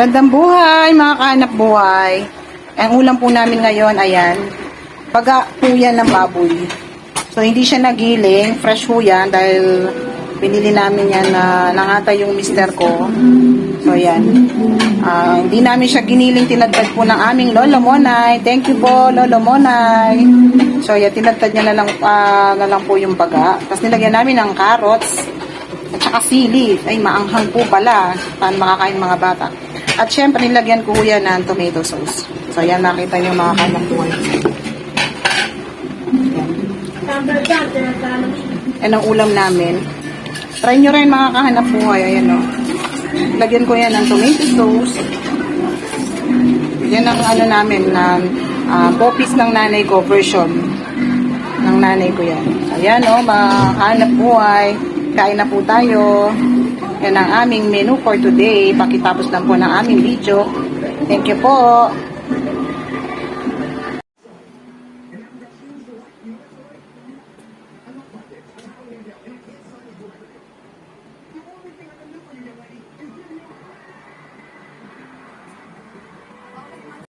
Magandang buhay, mga kahanap buhay. Ang ulam po namin ngayon, ayan, baga po yan ng baboy. So, hindi siya nagiling, fresh po yan dahil binili namin yan na nangata yung mister ko. So, ayan. Hindi namin siya giniling, tinadtad po ng aming Lolo Monay. Thank you po, Lolo Monay. So, ayan, tinadtad niya na lang po yung baga. Tapos nilagyan namin ng carrots at saka sili. Ay, maanghang po pala. Paano makakain mga bata. At syempre, nilagyan ko yan ng tomato sauce. So, ayan, nakita niyo mga kainang buhay. Yan ang ulam namin. Try nyo rin mga kahanap buhay. Ayan o. Lagyan ko yan ng tomato sauce. Yan ang ano namin, popis ng nanay ko, version ng nanay ko yan. Ayan o, mga kahanap buhay. Kain na po tayo. Yan ang aming menu for today. Pakitapos lang po ng aming video. Thank you po.